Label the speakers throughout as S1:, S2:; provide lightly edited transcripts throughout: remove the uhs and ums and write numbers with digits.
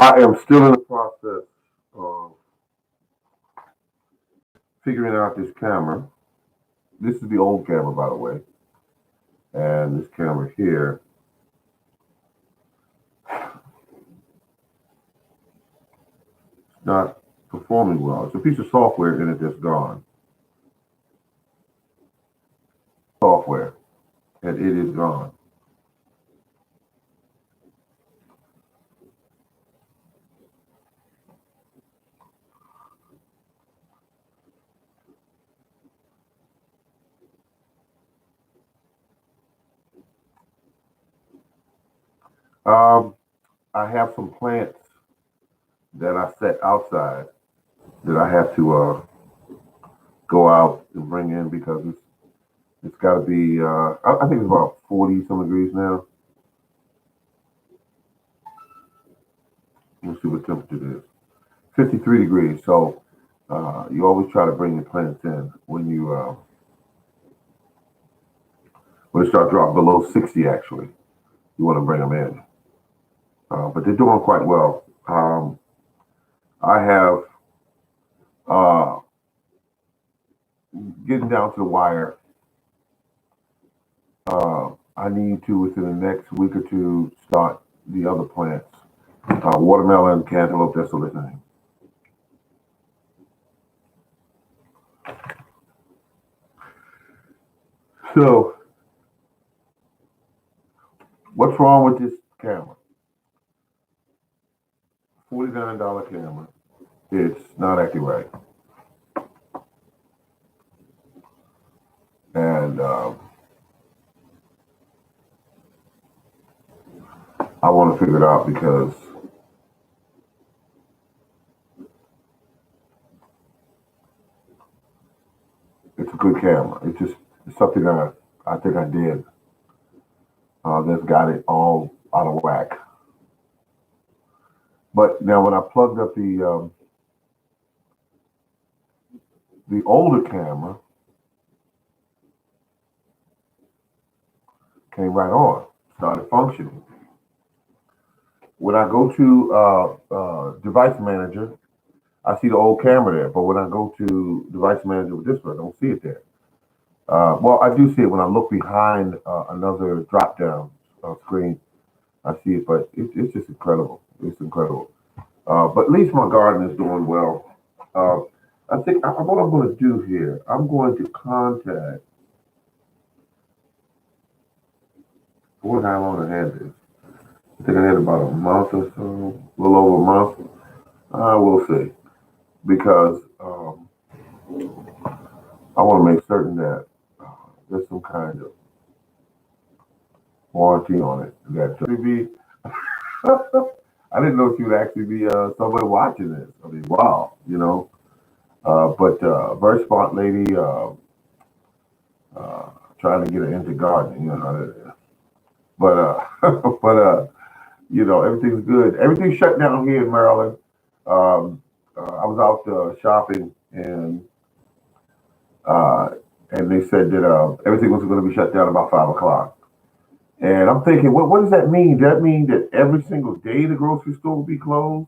S1: I am still in the process of figuring out this camera. This is the old camera, by the way. And this camera here, not performing well. It's a piece of software in it that's gone. Software. And it is gone. I have some plants that I set outside that I have to go out and bring in because it's got to be. I think it's about 40 some degrees now. Let's see what temperature it is. 53 degrees. So you always try to bring your plants in when it starts dropping below 60. Actually, you want to bring them in. But they're doing quite well. I have getting down to the wire. I need to within the next week or two start the other plants. Watermelon, cantaloupe, that sort of thing. So, what's wrong with this camera? $49 camera. It's not acting right. And I want to figure it out because it's a good camera. It's something I think I did that's got it all out of whack. But now when I plugged up the older camera, came right on, started functioning. When I go to device manager, I see the old camera there, but when I go to device manager with this one, I don't see it there. Well, I do see it when I look behind another drop down screen. I see it, but it's just incredible. It's incredible. But at least my garden is doing well. I think what I'm going to do here, I'm going to contact. I wonder how long I had this. I think I had about a month or so, a little over a month. We'll see. Because I want to make certain that there's some kind of warranty on it. That be. I didn't know if you'd actually be somebody watching this. I mean, wow, you know. But very smart lady, trying to get her into gardening. You know how that is. But you know, everything's good. Everything's shut down here in Maryland. I was out shopping and they said that everything was going to be shut down about 5 o'clock. And I'm thinking, what does that mean? Does that mean that every single day the grocery store will be closed,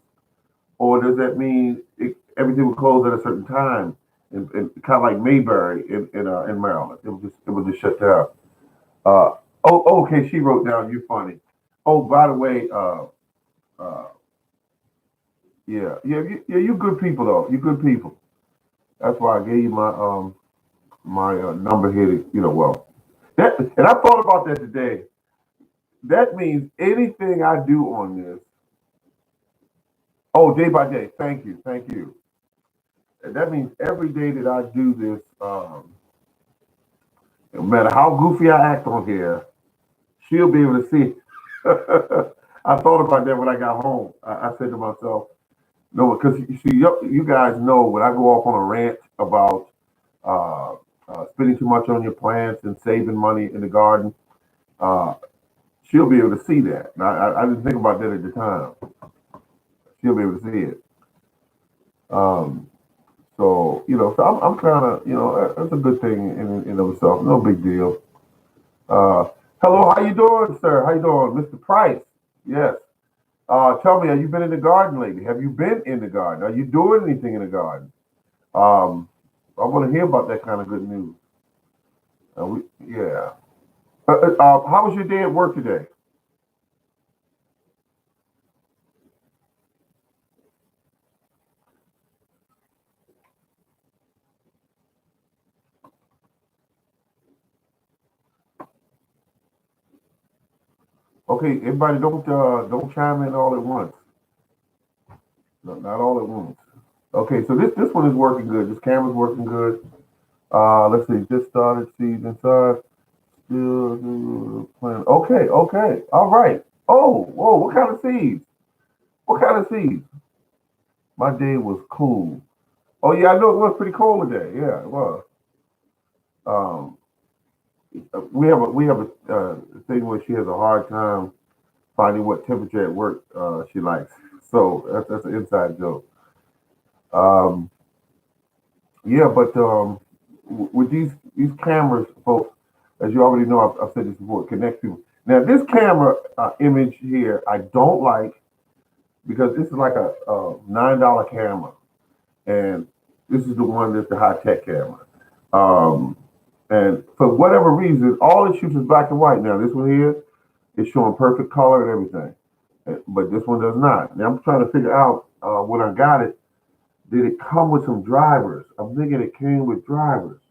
S1: or does that mean everything will close at a certain time? And kind of like Mayberry in Maryland, it was just shut down. Okay, she wrote down. You're funny. Oh, by the way, yeah, you good people though. You good people. That's why I gave you my number here. Well, that and I thought about that today. That means anything I do on this. Oh, day by day. Thank you, thank you. And that means every day that I do this, no matter how goofy I act on here, she'll be able to see. I thought about that when I got home. I said to myself, no, because you see, you guys know when I go off on a rant about spending too much on your plants and saving money in the garden, she'll be able to see that. Now, I didn't think about that at the time. She'll be able to see it. So I'm kind of that's a good thing in of itself. No big deal. Hello, how you doing, sir? How you doing, Mr. Price? Yes. Tell me, have you been in the garden lately? Have you been in the garden? Are you doing anything in the garden? Um, I want to hear about that kind of good news. Yeah. How was your day at work today? Okay, everybody, don't chime in all at once. Not all at once. Okay, so this one is working good. This camera's working good. Let's see. Just started season inside. Still playing. Okay, okay, all right. Oh, whoa! What kind of seeds? What kind of seeds? My day was cool. Oh yeah, I know it was pretty cold today. Yeah, it was. Um, we have a thing where she has a hard time finding what temperature at work she likes. So that's an inside joke. Um, yeah, but with these cameras, folks, as you already know, I've said this before, connect people. Now this camera image here, I don't like because this is like a $9 camera, and this is the one that's the high tech camera. Um, and for whatever reason, all it shoots is black and white. Now this one here is showing perfect color and everything, but this one does not. Now I'm trying to figure out when I got it. Did it come with some drivers? I'm thinking it came with drivers.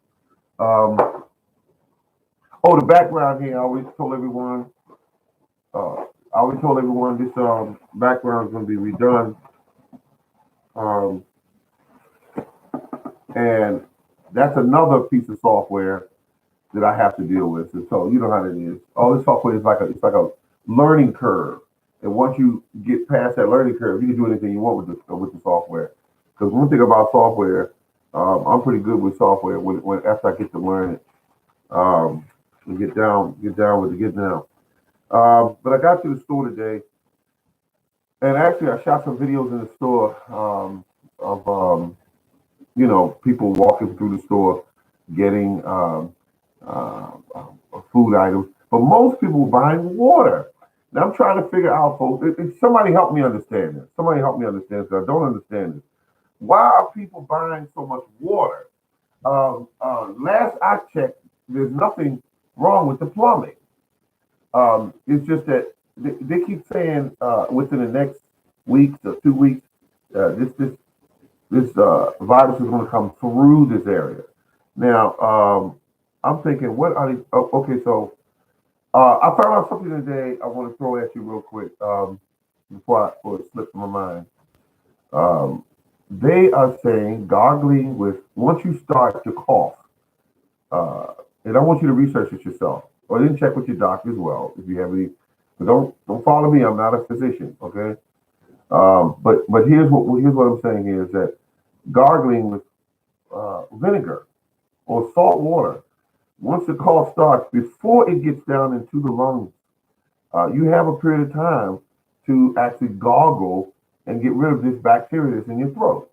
S1: Um, oh, the background here. Uh, I always told everyone this background is going to be redone, um, and that's another piece of software that I have to deal with. And so you know how it is. All this software is like a learning curve, and once you get past that learning curve, you can do anything you want with the software. Because one thing about software, I'm pretty good with software when after I get to learn it, and get down with it, get down. But I got to the store today, and actually I shot some videos in the store of people walking through the store, getting food items. But most people were buying water. Now I'm trying to figure out, folks. Somebody help me understand this. Somebody help me understand this. I don't understand this. Why are people buying so much water? Last I checked, there's nothing wrong with the plumbing. It's just that they keep saying within the next weeks or 2 weeks, this virus is going to come through this area. Now, I'm thinking, what are these? Oh, okay, so I found out something today I want to throw at you real quick before it slips my mind. Um, they are saying gargling with, once you start to cough, uh, and I want you to research it yourself, or then check with your doctor as well if you have any. But don't follow me. I'm not a physician, okay? But here's what I'm saying here is that gargling with vinegar or salt water, once the cough starts, before it gets down into the lungs, you have a period of time to actually gargle and get rid of this bacteria that's in your throat.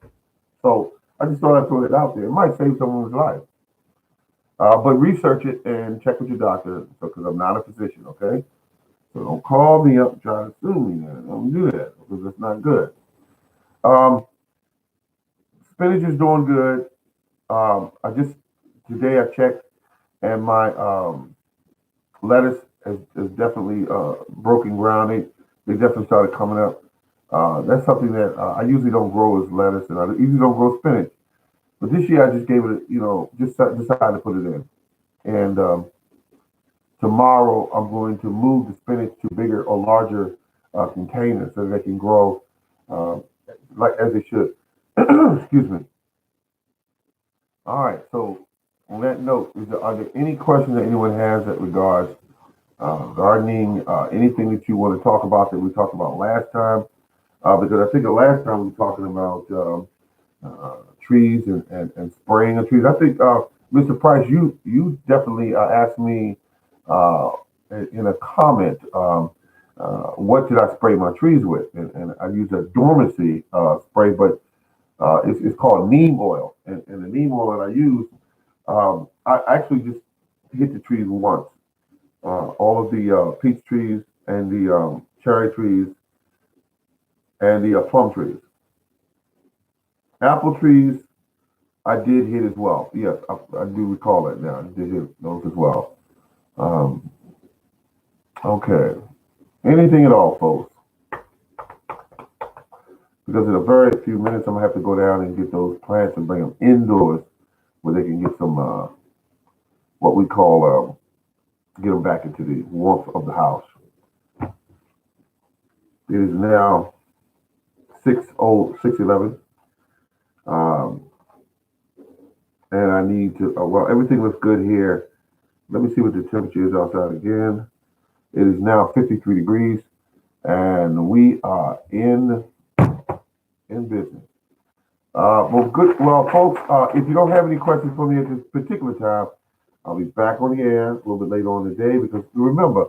S1: So I just thought I'd throw it out there. It might save someone's life. But research it and check with your doctor because I'm not a physician, okay? So don't call me up and try to sue me. Now. Don't do that because it's not good. Um, Spinach is doing good. I just today I checked and my lettuce has definitely broken ground. They definitely started coming up. That's something that I usually don't grow as lettuce, and I usually don't grow spinach. But this year I just gave it, just decided to put it in. And tomorrow I'm going to move the spinach to bigger or larger containers so that they can grow uh, like as they should. Excuse me. All right. So on that note, are there any questions that anyone has that regards gardening, anything that you want to talk about that we talked about last time? Because I think the last time we were talking about trees and spraying of trees. I think, Mr. Price, you definitely asked me uh, in a comment, what did I spray my trees with? And I used a dormancy spray, but it's called neem oil. And the neem oil that I use, I actually just hit the trees once. All of the peach trees and the cherry trees. and the plum trees. Apple trees, I did hit as well. Yes, I do recall that now. I did hit those as well. Um, okay. Anything at all, folks? Because in a very few minutes, I'm gonna have to go down and get those plants and bring them indoors where they can get some what we call get them back into the warmth of the house. It is now 6:11, um, and I need to. Well, everything looks good here. Let me see what the temperature is outside again. It is now 53 degrees, and we are in business. Well, good. Well, folks, if you don't have any questions for me at this particular time, I'll be back on the air a little bit later on today because remember,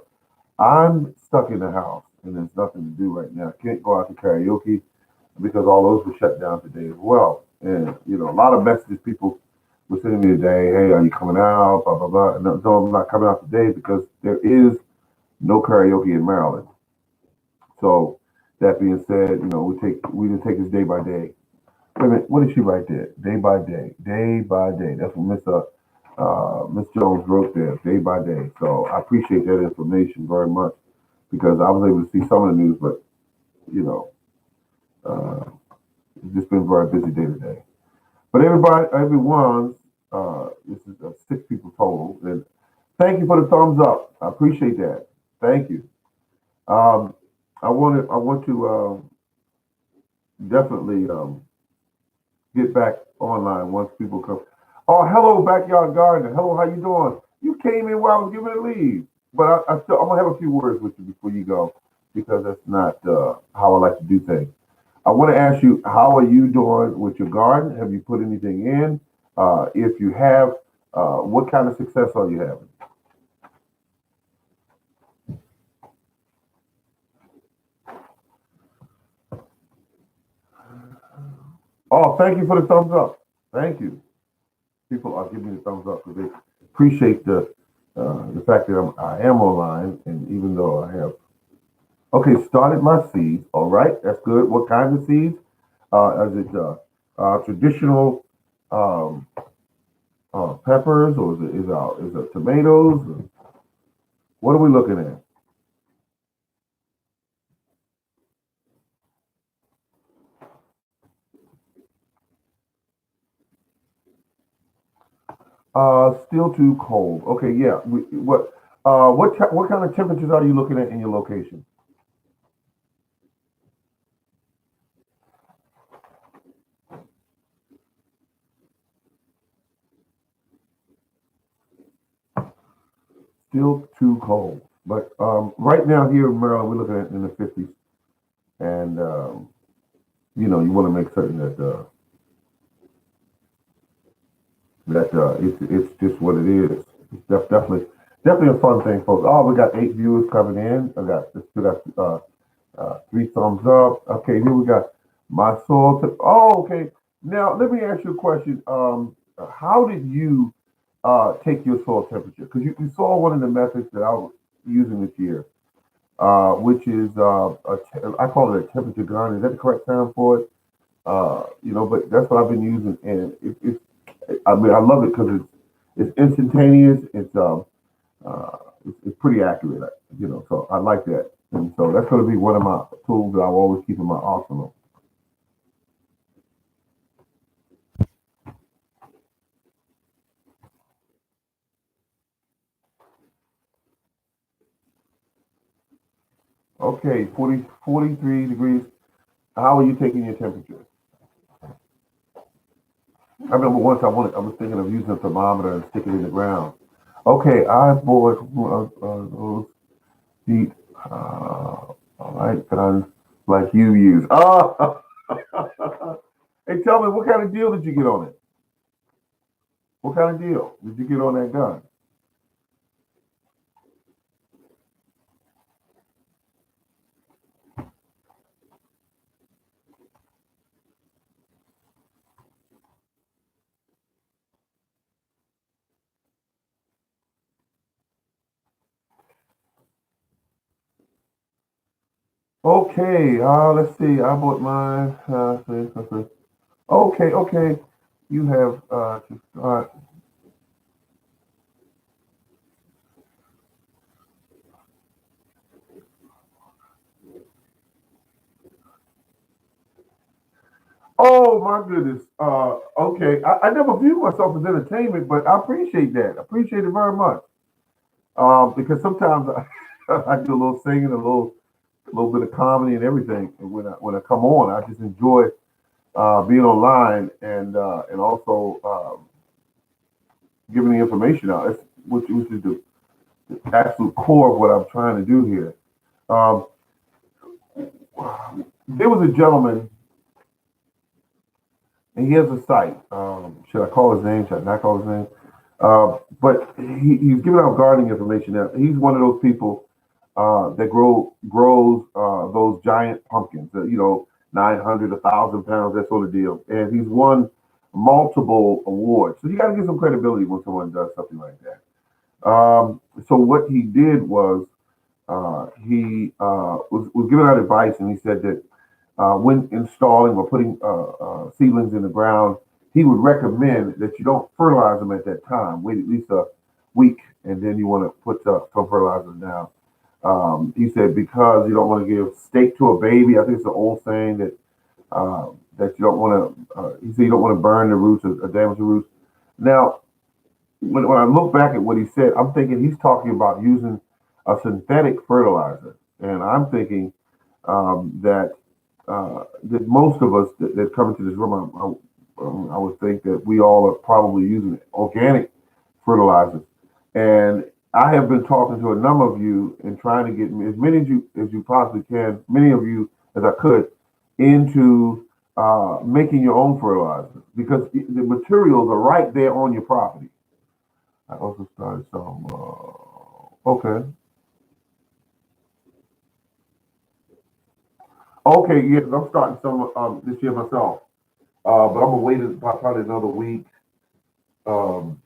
S1: I'm stuck in the house and there's nothing to do right now. I can't go out to karaoke because all those were shut down today as well. And, a lot of messages people were sending me today, hey, are you coming out? Blah, blah, blah. And no, I'm not coming out today because there is no karaoke in Maryland. So that being said, we just take this day by day. Wait a minute, what did she write there? Day by day, day by day. That's what Miss Jones wrote there, day by day. So I appreciate that information very much because I was able to see some of the news, but you know, uh, it's just been a very busy day today. But everyone's, this is 6 people total, and thank you for the thumbs up. I appreciate that. Thank you. Um, I want to definitely get back online once people come. Oh, hello, backyard gardener. Hello, how you doing? You came in while I was getting ready to leave, but I'm gonna have a few words with you before you go because that's not how I like to do things. I want to ask you, how are you doing with your garden? Have you put anything in? If you have, what kind of success are you having? Oh, thank you for the thumbs up. Thank you. People are giving me the thumbs up because they appreciate the fact that I am online, and even though I have started my seeds. All right, that's good. What kind of seeds? Is it traditional um, peppers, or is it tomatoes? What are we looking at? Still too cold. Okay, yeah. What kind of temperatures are you looking at in your location? Still too cold. But right now here in Maryland, we're looking at in the 50s, and you want to make certain that it's just what it is. It's definitely a fun thing, folks. Oh, we got 8 viewers coming in. I got still got 3 thumbs up. Okay, here we got my soul. Oh, okay. Now let me ask you a question. How did you take your soil temperature? Because you saw one of the methods that I was using this year, which is I call it a temperature gun. Is that the correct term for it? But that's what I've been using, and I mean, I love it because it's instantaneous. It's pretty accurate, So I like that, and so that's going to be one of my tools that I will always keep in my arsenal. Okay, 43 degrees. How are you taking your temperature? I remember once I was thinking of using a thermometer and sticking it in the ground. Okay, I bought those feet. All right, guns like you use. Oh, hey, tell me, what kind of deal did you get on it? What kind of deal did you get on that gun? Okay, let's see. I bought mine. Okay, okay. You have to start. Oh my goodness. Okay. I never viewed myself as entertainment, but I appreciate that. I appreciate it very much. Because sometimes I do a little singing, a little bit of comedy and everything. And when I come on, I just enjoy being online and also giving the information out. That's which is the absolute core of what I'm trying to do here. Um, there was a gentleman, and he has a site. Should I call his name? Should I not call his name? But he's giving out gardening information. Now, he's one of those people that grows those giant pumpkins. 900, 1,000 pounds, that sort of deal. And he's won multiple awards. So you got to give some credibility when someone does something like that. So what he did was he was giving out advice, and he said that when installing or putting seedlings in the ground, he would recommend that you don't fertilize them at that time. Wait at least a week, and then you want to put some fertilizer down. He said because you don't want to give steak to a baby. I think it's an old saying that you don't want to. He said you don't want to burn the roots or damage the roots. Now, when I look back at what he said, I'm thinking he's talking about using a synthetic fertilizer, and I'm thinking that most of us that come into this room, I would think that we all are probably using organic fertilizers. And I have been talking to a number of you and trying to get as many of you as you possibly can, many of you as I could, into making your own fertilizer because the materials are right there on your property. I also started some. Okay, okay, yes, I'm starting some this year myself. But I'm gonna wait probably another week. Um,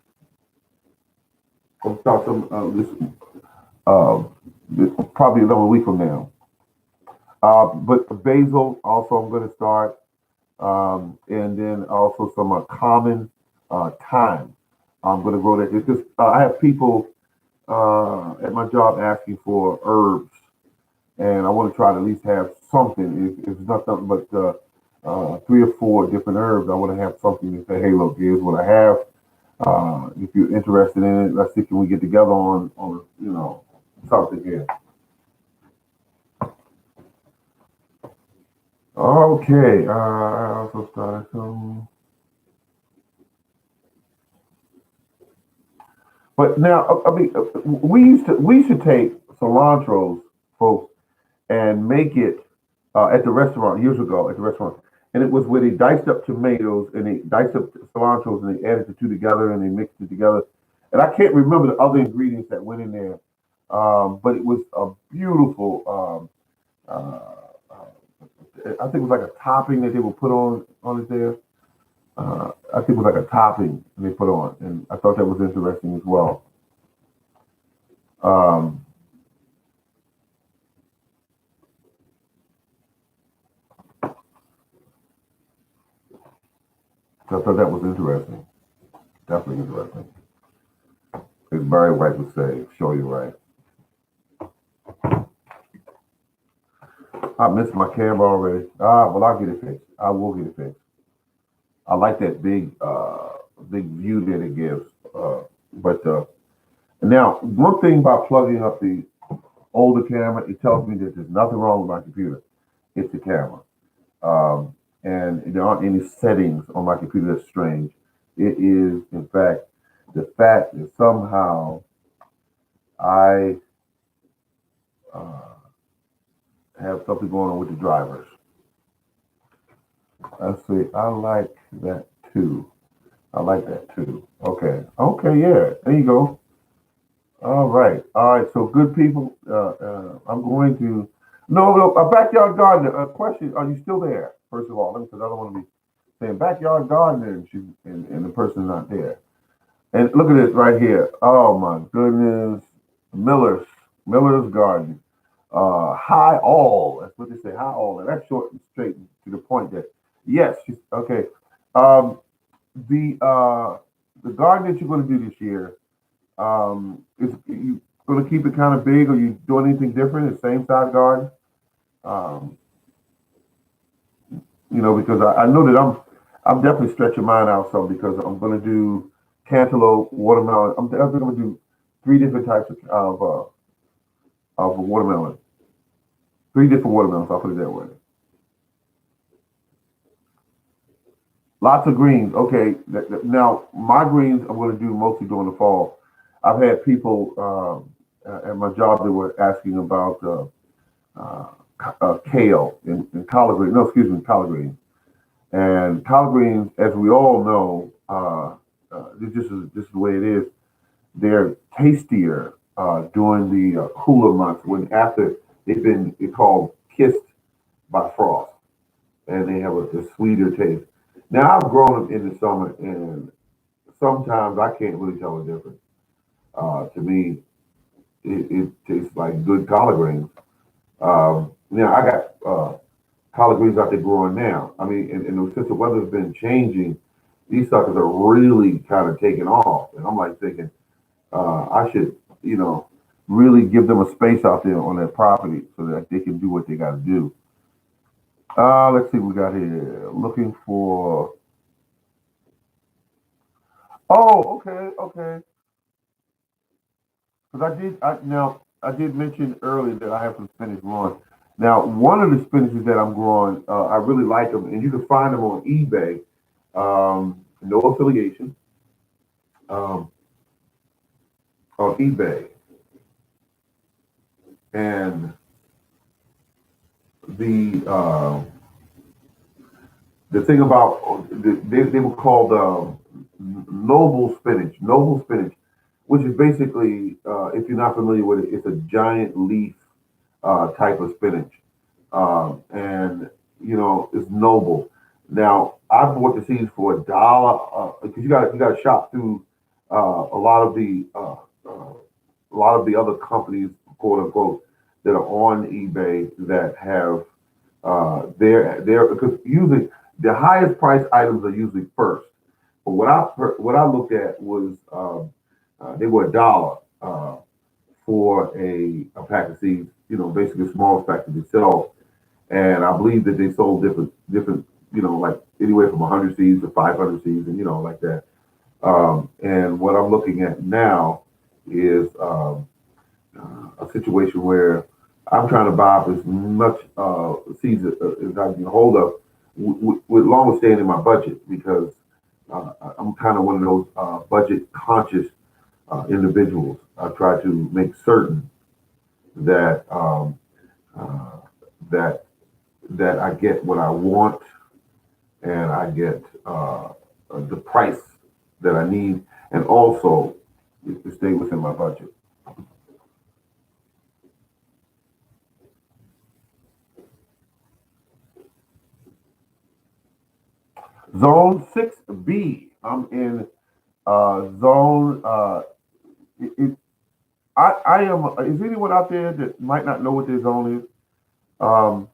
S1: I'm start some uh, probably another week from now. But basil also I'm gonna start, and then also some common thyme. I'm gonna grow that because I have people at my job asking for herbs, and I want to try to at least have something. If it's not nothing but three or four different herbs, I want to have something to say, hey, look, here's what I have. If you're interested in it, let's see, can we get together on something here? Okay. I also started some, but now I mean, we should take cilantros, folks, and make it at the restaurant years ago at the restaurant. And it was where they diced up tomatoes and they diced up cilantros and they added the two together and they mixed it together. And I can't remember the other ingredients that went in there, but it was a beautiful. I think it was like a topping that they would put on it there. I think it was like a topping they put on, and I thought that was interesting as well. Um, so I thought that was interesting, definitely interesting. As Barry White would say, "Show you right." I missed my camera already. Well, I'll get it fixed. I will get it fixed. I like that big view that it gives. But now, one thing about plugging up the older camera, it tells me that there's nothing wrong with my computer. It's the camera, um, and there aren't any settings on my computer that's strange. It is, in fact, the fact that somehow I uh, have something going on with the drivers. Let's see. I like that too. I like that too. Okay. Okay. Yeah. There you go. All right. All right. So good people. I'm going to. No, no. A backyard gardener. A question. Are you still there? First of all, because I don't want to be saying backyard gardener and the person's not there. And look at this right here. Oh my goodness. Miller's Miller's Garden. high all. That's what they say, high all, and that's short and straight to the point. That yes, okay. Um, the uh, the garden that you're going to do this year, is you going to keep it kind of big, or you doing anything different? The same size garden, um, because I know that I'm definitely stretching mine out some because I'm going to do cantaloupe, watermelon. I'm definitely going to do three different types of watermelon. Three different watermelons. I'll put it that way. Lots of greens. Okay. Now, my greens I'm going to do mostly during the fall. I've had people at my job that were asking about uh, kale and collard greens. No, excuse me, collard greens. And collard greens, as we all know, this is the way it is. They're tastier during the cooler months when after they've been called kissed by frost, and they have a sweeter taste. Now I've grown them in the summer, and sometimes I can't really tell the difference. To me, it tastes like good collard greens. Now I got collard greens out there growing now. I mean, and since the weather's been changing, these suckers are really kind of taking off, and I'm like thinking I should, really give them a space out there on their property so that they can do what they got to do. Let's see what we got here. Looking for. Oh, okay, okay. Because I did mention earlier that I have some spinach growing. Now, one of the spinaches that I'm growing, I really like them, and you can find them on eBay. No affiliation. Um, on eBay, and the the thing about they were called noble spinach, which is basically, if you're not familiar with it, it's a giant leaf type of spinach, and it's noble. Now I bought the seeds for $1 because you got to shop through a lot of the other companies, quote unquote, that are on eBay that have their because usually the highest price items are usually first. But what I looked at was they were $1 for a pack of seeds. Basically the smallest pack they sell, and I believe that they sold different. Like anywhere from 100 seeds to 500 seeds, and like that. And what I'm looking at now is a situation where I'm trying to buy up as much seeds as I can hold up with long as staying in my budget because I'm kind of one of those budget conscious individuals. I try to make certain that uh, that that I get what I want and I get the price that I need, and also to stay within my budget. Zone 6B. I'm in zone. It, I am. Is anyone out there that might not know what their zone is? Um,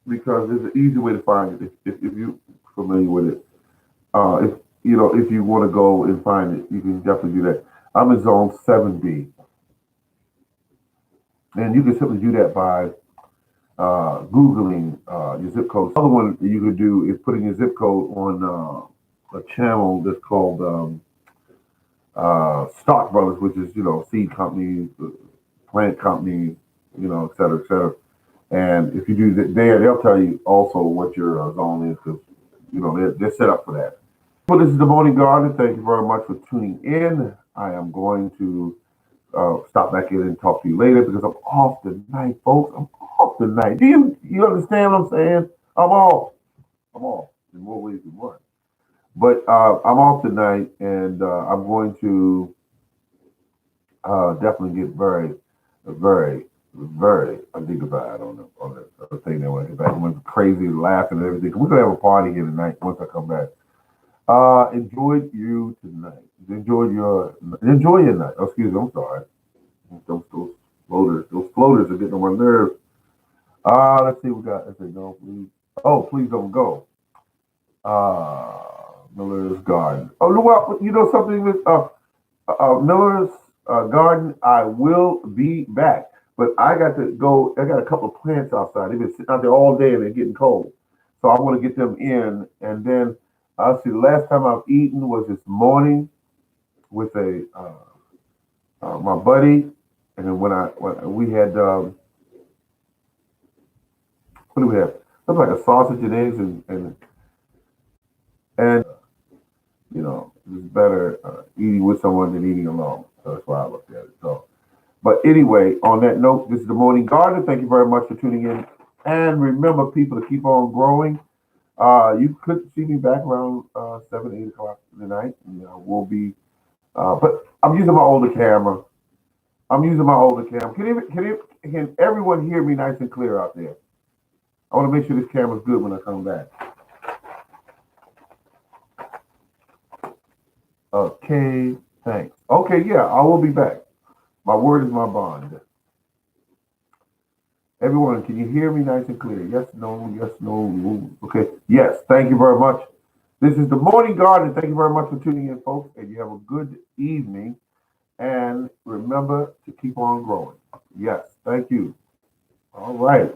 S1: because there's an easy way to find it if you're familiar with it. If you want to go and find it, you can definitely do that. I'm in zone 7B, and you can simply do that by Googling your zip code. Another one that you could do is putting your zip code on a channel that's called Stock Brothers, which is seed companies, plant companies, et cetera, et cetera. And if you do that there, they'll tell you also what your zone is because they're set up for that. Well, this is the Morning Garden. Thank you very much for tuning in. I am going to stop back in and talk to you later because I'm off tonight, folks. I'm off tonight. Do you understand what I'm saying? I'm off. I'm off in more ways than one. But I'm off tonight, and I'm going to definitely get very, very, very dignified on the thing that when I get back. I went crazy laughing and everything. We're gonna have a party here tonight once I come back. Enjoyed you tonight. Enjoy your night. Oh, excuse me. I'm sorry. Those floaters are getting on my nerves. Let's see. We got. Let's see. No, please. Oh, please don't go. Miller's Garden. Oh, well, you know something with Miller's Garden. I will be back, but I got to go. I got a couple of plants outside. They've been sitting out there all day and they're getting cold, so I want to get them in. And then I'll see. The last time I've eaten was this morning with a my buddy, and then when we had what do we have? Looks like a sausage and eggs and it's better eating with someone than eating alone. So that's why I looked at it. So, but anyway, on that note, this is the Morning Garden. Thank you very much for tuning in, and remember, people, to keep on growing. You could see me back around 7, 8 o'clock tonight. We'll be. But I'm using my older camera. I'm using my older camera. Can everyone hear me nice and clear out there? I want to make sure this camera's good when I come back. Okay, thanks. Okay, yeah, I will be back. My word is my bond. Everyone, can you hear me nice and clear? Yes, no, yes, no. Okay, yes, thank you very much. This is the Morning Garden. Thank you very much for tuning in, folks, and you have a good evening. And remember to keep on growing. Yes, thank you. All right.